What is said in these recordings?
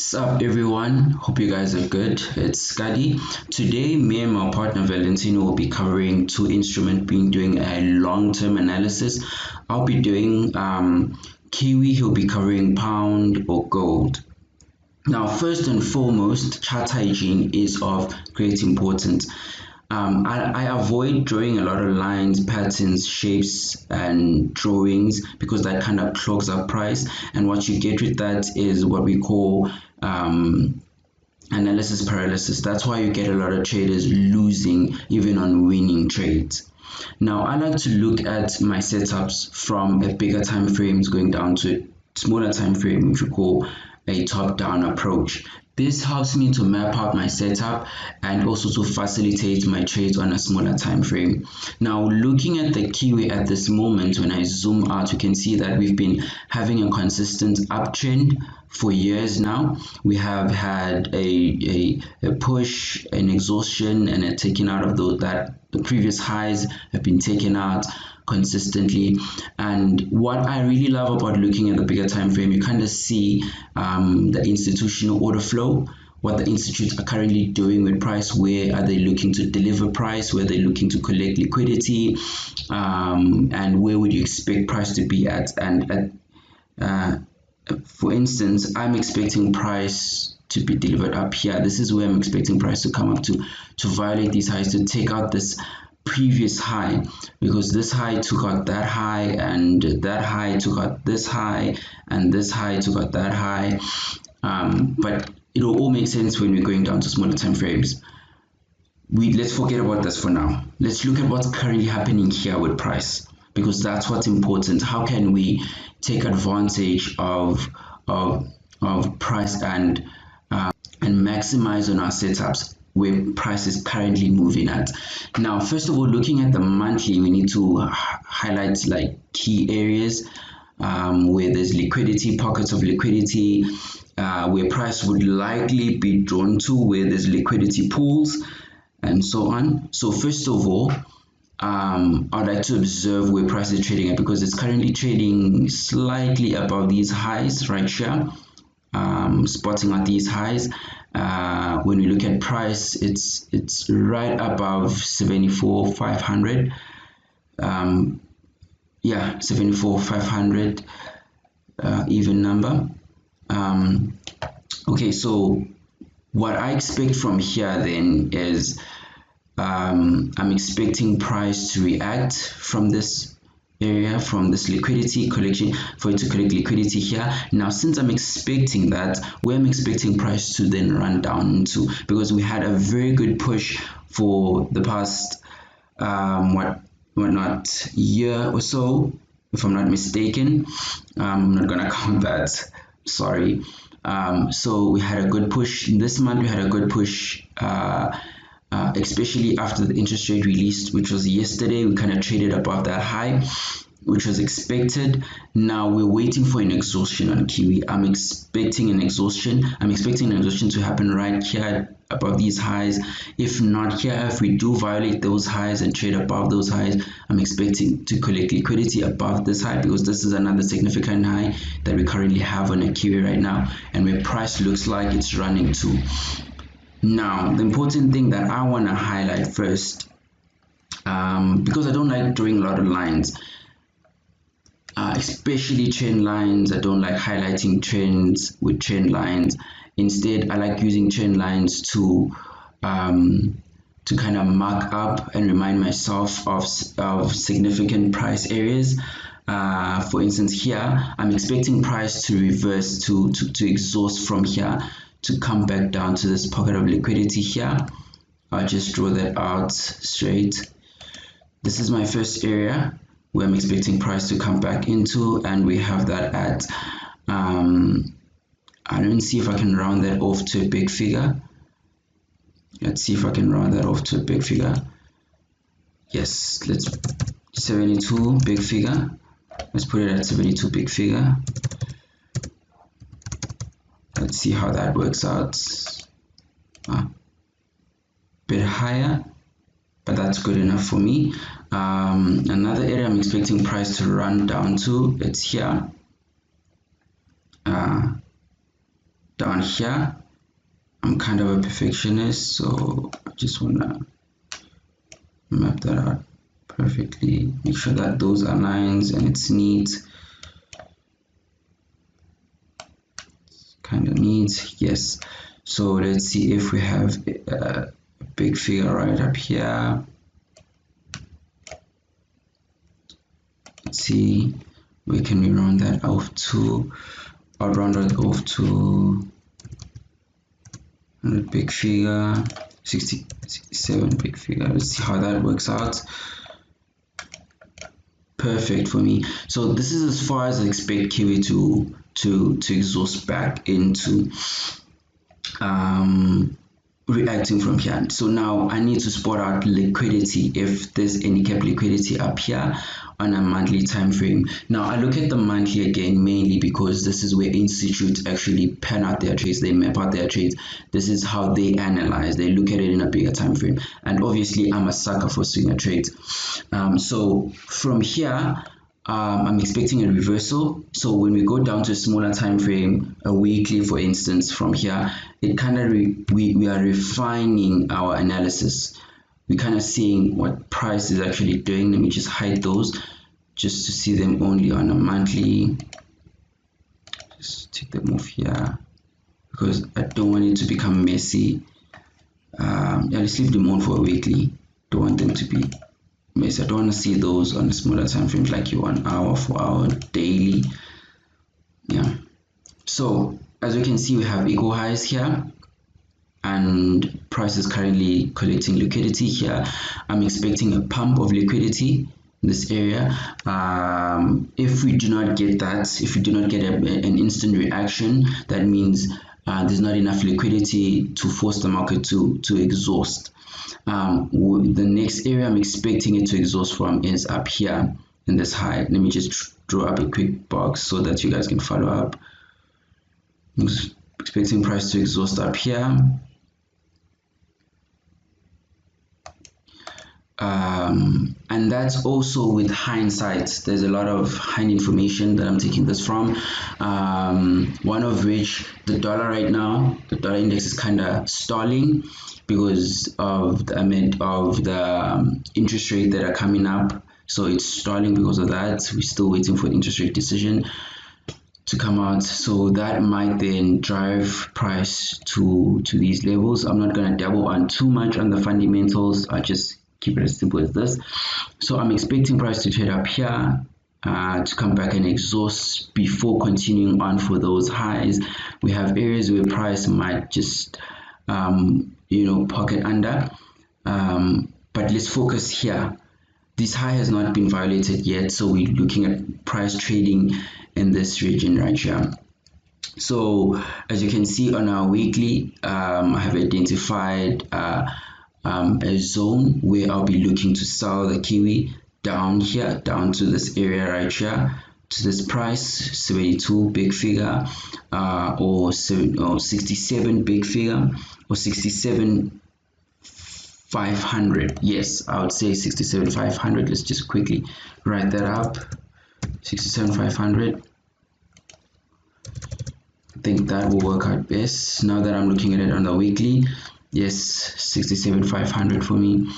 What's up everyone? Hope you guys are good. It's Skadi. Today me and my partner Valentino will be covering two instruments, being doing a long-term analysis. I'll be doing Kiwi, he'll be covering pound or gold. Now first and foremost, chart hygiene is of great importance. I avoid drawing a lot of lines, patterns, shapes, and drawings because that kind of clogs up price. And what you get with that is what we call analysis paralysis. That's why you get a lot of traders losing even on winning trades. Now, I like to look at my setups from a bigger time frames going down to a smaller time frame, which we call a top-down approach. This helps me to map out my setup and also to facilitate my trades on a smaller time frame. Now, looking at the Kiwi at this moment, when I zoom out, you can see that we've been having a consistent uptrend for years now. We have had a push, an exhaustion, and a taking out of the previous highs have been taken out consistently. And what I really love about looking at the bigger time frame, you kind of see the institutional order flow, what the institutes are currently doing with price, where are they looking to deliver price, where they're looking to collect liquidity, and where would you expect price to be at. And for instance, I'm expecting price to be delivered up here. This is where I'm expecting price to come up to violate these highs, to take out this previous high, because this high took out that high, and that high took out this high, and this high took out that high. But it will all make sense when we're going down to smaller time frames. Let's forget about this for now. Let's look at what's currently happening here with price, because that's what's important. How can we take advantage of price and maximize on our setups where price is currently moving at? Now, first of all, looking at the monthly, we need to highlight like key areas where there's liquidity, pockets of liquidity, where price would likely be drawn to, where there's liquidity pools, and so on. So first of all, I'd like to observe where price is trading at, because it's currently trading slightly above these highs right here, spotting at these highs. When we look at price, it's right above 74,500. Yeah, 74,500, even number. Okay, so what I expect from here then is I'm expecting price to react from this area, from this liquidity collection, for it to collect liquidity here. Now, since I'm expecting that, where I'm expecting price to then run down into, because we had a very good push for the past year or so, if I'm not mistaken. I'm not gonna count that, sorry. So we had a good push this month. We had a good push especially after the interest rate released, which was yesterday. We kind of traded above that high, which was expected. Now we're waiting for an exhaustion on Kiwi. I'm expecting an exhaustion. I'm expecting an exhaustion to happen right here above these highs. If not here, if we do violate those highs and trade above those highs, I'm expecting to collect liquidity above this high, because this is another significant high that we currently have on a Kiwi right now, and where price looks like it's running to. Now, the important thing that I want to highlight first, because I don't like drawing a lot of lines, especially trend lines. I don't like highlighting trends with trend lines. Instead, I like using trend lines to kind of mark up and remind myself of significant price areas. For instance, here I'm expecting price to reverse to exhaust from here, to come back down to this pocket of liquidity here. I'll just draw that out straight. This is my first area where I'm expecting price to come back into, and we have that at I don't see if I can round that off to a big figure. Let's see if I can round that off to a big figure. Yes, let's 72 big figure. Let's put it at 72 big figure. Let's see how that works out. Bit higher, but that's good enough for me. Another area I'm expecting price to run down to, it's here. down here. I'm kind of a perfectionist, so I just wanna map that out perfectly, make sure that those are lines and it's neat. Kind of neat, yes. So let's see if we have a big figure right up here. Let's see, where can we round that off to? I'll round that off to a big figure, 67 big figure. Let's see how that works out. Perfect for me. So this is as far as I expect Kiwi to exhaust back into reacting from here. So now I need to spot out liquidity, if there's any cap liquidity up here on a monthly time frame. Now I look at the monthly again mainly because this is where institutes actually pan out their trades, they map out their trades. This is how they analyze, they look at it in a bigger time frame, and obviously I'm a sucker for swinger trades. So from here I'm expecting a reversal. So when we go down to a smaller time frame, a weekly for instance, from here it kind of we are refining our analysis. We're kind of seeing what price is actually doing. Let me just hide those just to see them only on a monthly. Just take them off here because I don't want it to become messy. Yeah, let's leave them on for a weekly. Don't want them to be messy. I don't want to see those on the smaller time frames like you want hour for hour, daily. Yeah. So as you can see, we have equal highs here, and price is currently collecting liquidity here. I'm expecting a pump of liquidity in this area. If we do not get that, if we do not get an instant reaction, that means there's not enough liquidity to force the market to exhaust. The next area I'm expecting it to exhaust from is up here in this high. Let me just draw up a quick box so that you guys can follow up. I'm expecting price to exhaust up here. And that's also with hindsight. There's a lot of hind information that I'm taking this from, one of which the dollar right now, the dollar index is kind of stalling because of the amount of the interest rate that are coming up. So it's stalling because of that. We're still waiting for the interest rate decision to come out, so that might then drive price to these levels. I'm not going to dabble on too much on the fundamentals. I just keep it as simple as this. So I'm expecting price to trade up here, to come back and exhaust before continuing on for those highs. We have areas where price might just pocket under, but let's focus here. This high has not been violated yet, so we're looking at price trading in this region right here. So as you can see on our weekly, I have identified a zone where I'll be looking to sell the Kiwi down here, down to this area right here, to this price, 72 big figure, or 67 big figure, or 67 500. Yes, I would say 67 500. Let's just quickly write that up. 67 500. I think that will work out best now that I'm looking at it on the weekly. Yes, 67 500 for me.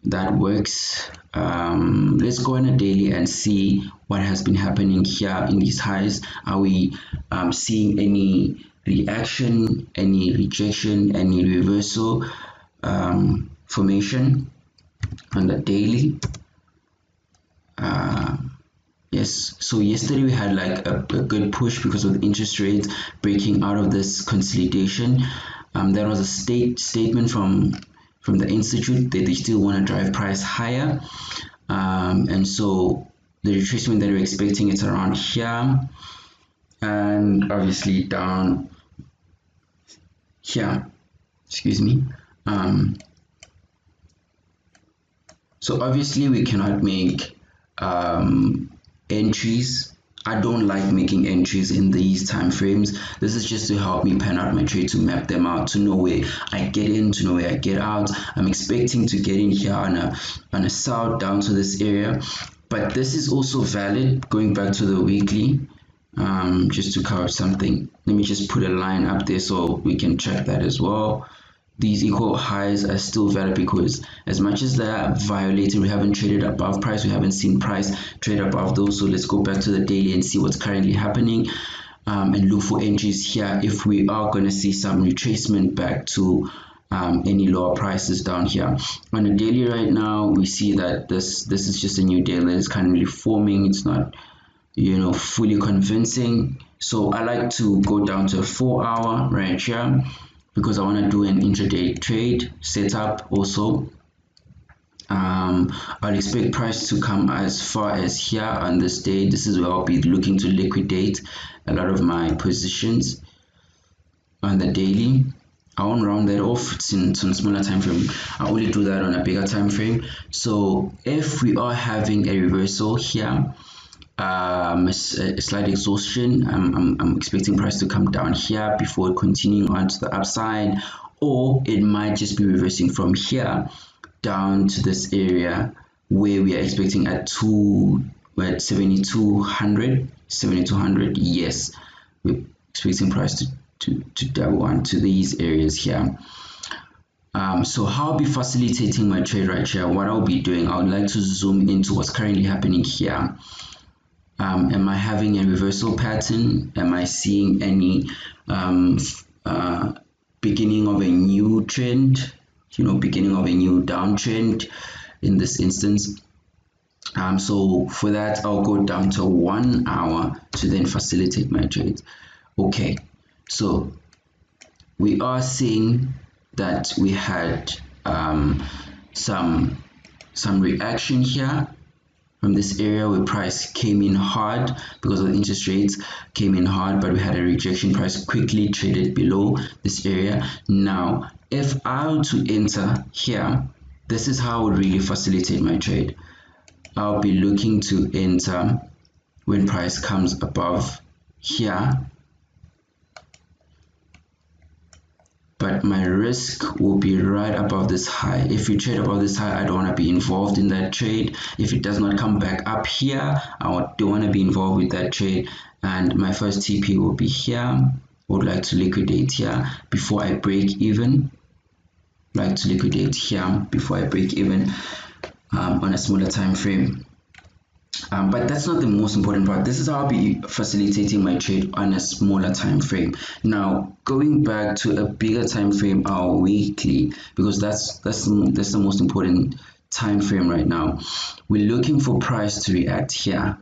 That works. Let's go on a daily and see what has been happening here in these highs. Are we seeing any reaction, any rejection, any reversal formation on the daily? Yes, so yesterday we had like a good push because of the interest rates breaking out of this consolidation. There was a statement from the institute that they still want to drive price higher, and so the retracement that we're expecting is around here, and obviously down here, excuse me. So obviously we cannot make entries. I don't like making entries in these time frames. This is just to help me pan out my trade, to map them out, to know where I get in, to know where I get out. I'm expecting to get in here on a sell down to this area, but this is also valid going back to the weekly. just to cover something. Let me just put a line up there so we can check that as well. These equal highs are still valid because as much as they're violated, we haven't traded above price, we haven't seen price trade above those. So let's go back to the daily and see what's currently happening, and look for entries here if we are going to see some retracement back to any lower prices down here. On the daily right now, we see that this is just a new daily that is currently forming. It's not, fully convincing. So I like to go down to a 4-hour right here because I want to do an intraday trade setup also. I'll expect price to come as far as here on this day. This is where I'll be looking to liquidate a lot of my positions on the daily. I won't round that off. It's in some smaller time frame. I only do that on a bigger time frame. So if we are having a reversal here, a slight exhaustion, I'm expecting price to come down here before continuing on to the upside, or it might just be reversing from here down to this area where we are expecting at 7200. Yes, we're expecting price to double onto these areas here. So how I'll be facilitating my trade right here, what I'll be doing, I would like to zoom into what's currently happening here. Am I having a reversal pattern? Am I seeing any beginning of a new trend? Beginning of a new downtrend in this instance. So for that, I'll go down to 1 hour to then facilitate my trades. Okay, so we are seeing that we had some reaction here from this area where price came in hard because of the interest rates, came in hard, but we had a rejection. Price quickly traded below this area. Now if I were to enter here, this is how I would really facilitate my trade. I'll be looking to enter when price comes above here, but my risk will be right above this high. If you trade above this high, I don't want to be involved in that trade. If it does not come back up here, I don't want to be involved with that trade, and my first TP will be here. I would like to liquidate here before I break even. On a smaller time frame. But that's not the most important part. This is how I'll be facilitating my trade on a smaller time frame. Now going back to a bigger time frame, our weekly, because that's the most important time frame right now. We're looking for price to react here.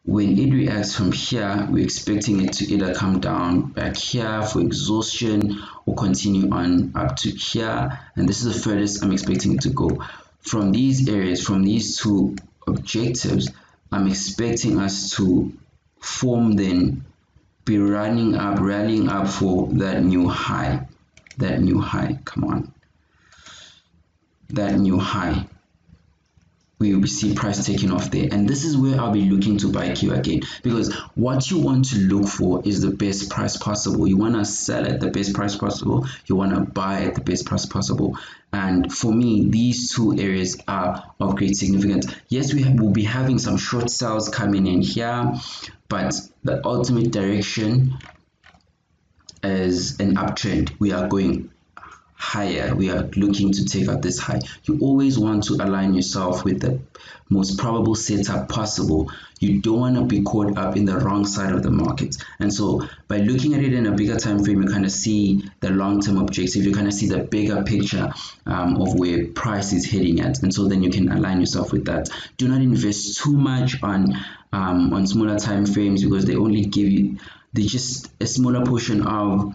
When it reacts from here, we're expecting it to either come down back here for exhaustion or continue on up to here, and this is the furthest I'm expecting it to go. From these areas, from these two objectives, I'm expecting us to form, then be rallying up for that new high. Come on, that new high. We will see price taking off there, and this is where I'll be looking to buy Q again, because what you want to look for is the best price possible. You want to sell at the best price possible, you want to buy at the best price possible, and for me these two areas are of great significance. Yes, we will be having some short sales coming in here, but the ultimate direction is an uptrend. We are going higher. We are looking to take out this high. You always want to align yourself with the most probable setup possible. You don't want to be caught up in the wrong side of the market. And so by looking at it in a bigger time frame, you kind of see the long-term objective. You kind of see the bigger picture of where price is heading at, and so then you can align yourself with that. Do not invest too much on smaller time frames, because they only give you just a smaller portion of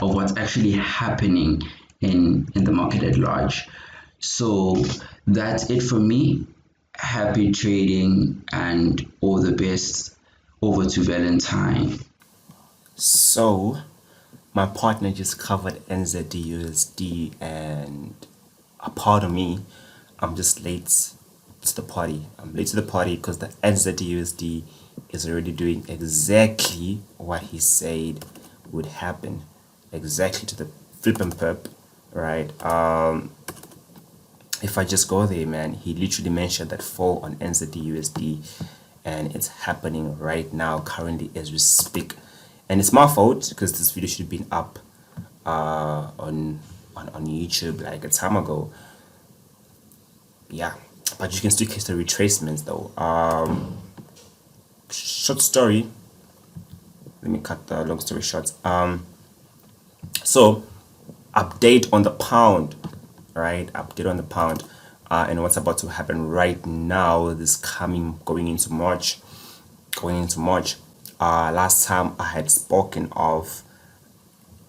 what's actually happening in the market at large. So that's it for me. Happy trading and all the best. Over to Valentine. So my partner just covered NZD/USD, and pardon me, I'm just late to the party. I'm late to the party because the NZD/USD is already doing exactly what he said would happen, exactly to the flip and perp, right? If I just go there, man, he literally mentioned that fall on NZD/USD, and it's happening right now, currently as we speak. And it's my fault because this video should have been up on YouTube like a time ago. Yeah, but you can still catch the retracements though. Short story, let me cut the long story short. So update on the pound, right? Update on the pound, and what's about to happen right now, going into March. Last time I had spoken of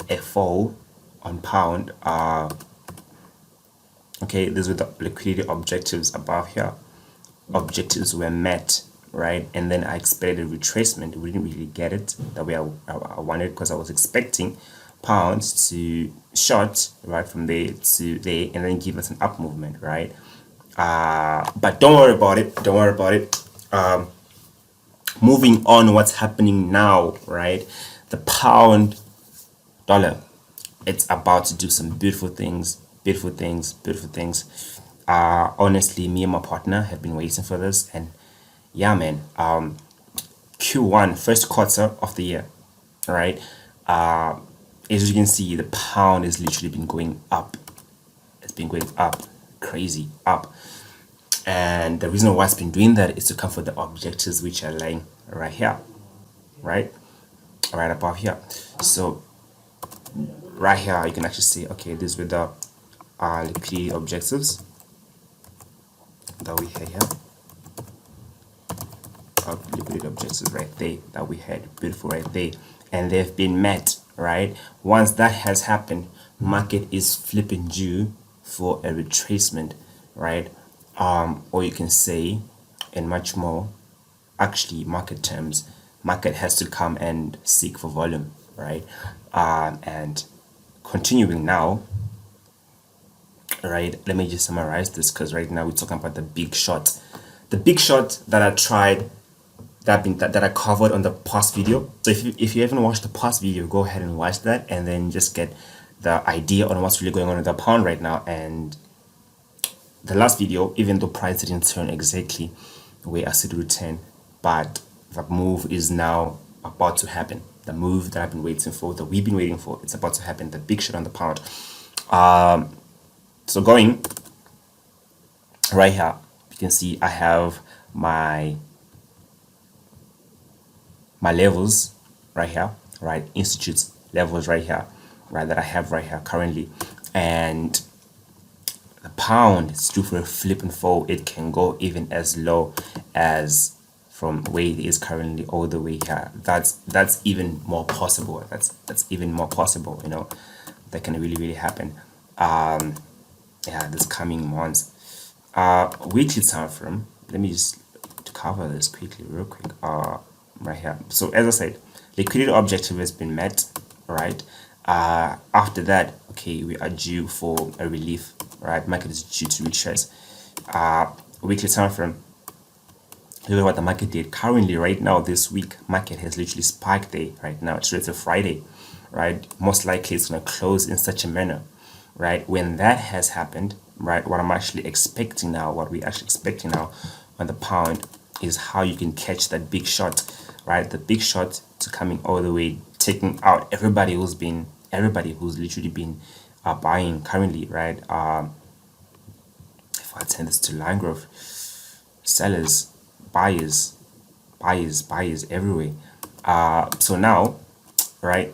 a fall on pound. Okay, these were the liquidity objectives above here. Objectives were met, right? And then I expected a retracement. We didn't really get it the way I wanted, because I was expecting pounds to short right from there to there and then give us an up movement, right? But don't worry about it. Moving on, what's happening now, right? The pound dollar, it's about to do some beautiful things. Honestly, me and my partner have been waiting for this, and yeah, man. Q1, first quarter of the year, right? As you can see, the pound has literally been going up. It's been going up, crazy up. And the reason why it's been doing that is to come for the objectives which are lying right here, right above here. So right here, you can actually see, okay, these were the liquidity objectives that we had here. Liquidity objectives right there that we had, beautiful right there, and they've been met, right? Once that has happened, market is flipping due for a retracement, right? Or you can say, and much more, actually market terms, market has to come and seek for volume, right? And continuing now, right, let me just summarize this, because right now we're talking about the big shot that I tried, that I covered on the past video. So if you haven't watched the past video, go ahead and watch that, and then just get the idea on what's really going on with the pound right now. And the last video, even though price didn't turn exactly where I said it would turn, but the move is now about to happen. The move that I've been waiting for, that we've been waiting for, it's about to happen. The big shot on the pound. So going right here, you can see I have my levels right here, right? Institutes levels right here, right? That I have right here currently. And the pound is due for a flip and fall. It can go even as low as from where it is currently all the way here. That's even more possible. That's even more possible, you know. That can really happen. Yeah, this coming months. Weekly time frame. Let me just cover this quickly, real quick. Right here. So as I said, liquidity objective has been met, right? After that, okay, we are due for a relief, right? Market is due to retrace. Weekly time frame. Look at what the market did currently right now. This week, market has literally spiked there right now. It's a Friday, right? Most likely it's going to close in such a manner, right? When that has happened, right, what we're actually expecting now on the pound is how you can catch that big shot, right? The big shot to coming all the way, taking out everybody who's literally been buying currently, right? If I turn this to line growth, sellers, buyers everywhere. So now, right,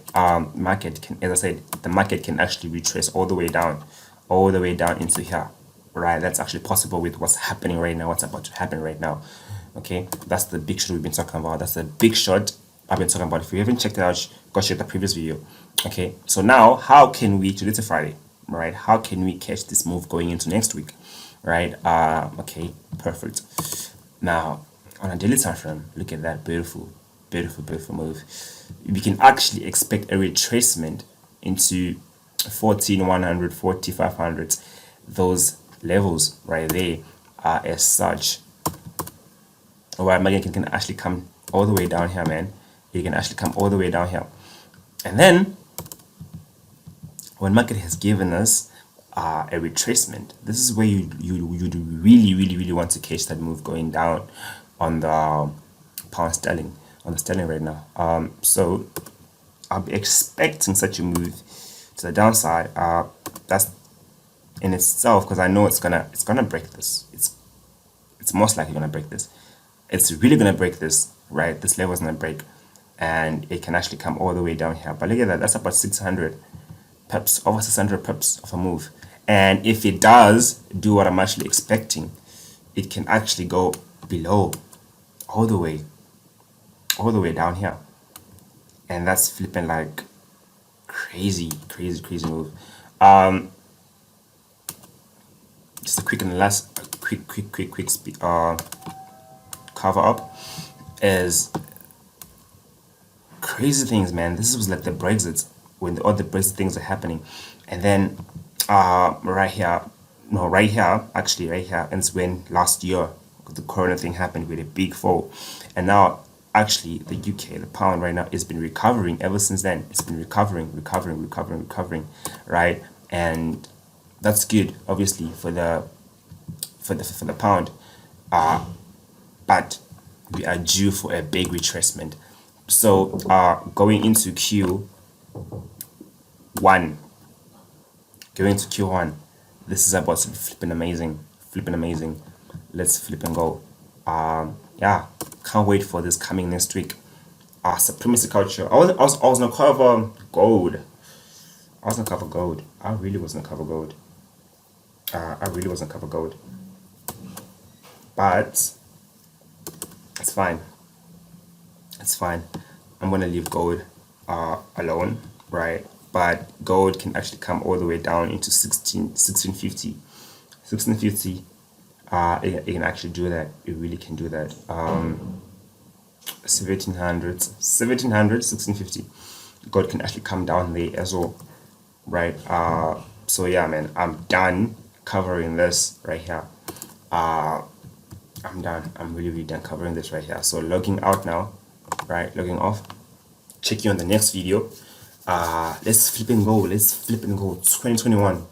market can, as I said, the market can actually retrace all the way down into here, right? That's actually possible with what's happening right now, what's about to happen right now. Okay, that's the big shot we've been talking about. That's the big shot I've been talking about. If you haven't checked it out, go check the previous video. Okay, so now how can we, today's a Friday, right? How can we catch this move going into next week, right? Okay, perfect. Now on a daily time frame, look at that beautiful move. We can actually expect a retracement into 14,100, 4,500. Those levels right there are as such. Alright, market can actually come all the way down here, man. You can actually come all the way down here. And then when market has given us a retracement, this is where you really want to catch that move going down on the pound sterling, on the sterling right now. So I'll be expecting such a move to the downside. That's in itself, because I know it's gonna break this. It's most likely gonna break this. It's really gonna break this, right? This level is gonna break, and it can actually come all the way down here. But look at that. That's about 600 pips, over 600 pips of a move. And if it does do what I'm actually expecting, it can actually go below, all the way down here. And that's flipping like crazy move. Just a quick and last quick cover up is crazy things, man. This was like the Brexit, when all the Brexit things are happening, and then right here, and it's when last year the corona thing happened with a big fall, and now actually the UK, the pound right now, has been recovering ever since then. It's been recovering, right? And that's good, obviously, for the pound, but we are due for a big retracement. So going into Q1, this is about to be flipping amazing. Let's flip and go. Yeah, can't wait for this coming next week. Supremacy culture. I was gonna cover gold. I really wasn't cover gold. But it's fine. I'm gonna leave gold alone, right? But gold can actually come all the way down into 1650. It can actually do that. It really can do that. 1700, 1650. Gold can actually come down there as well, right? So yeah, man, I'm done covering this right here. I'm done. I'm really done covering this right here. So logging out now, right? Logging off. Check you on the next video. Let's flip and go. 2021.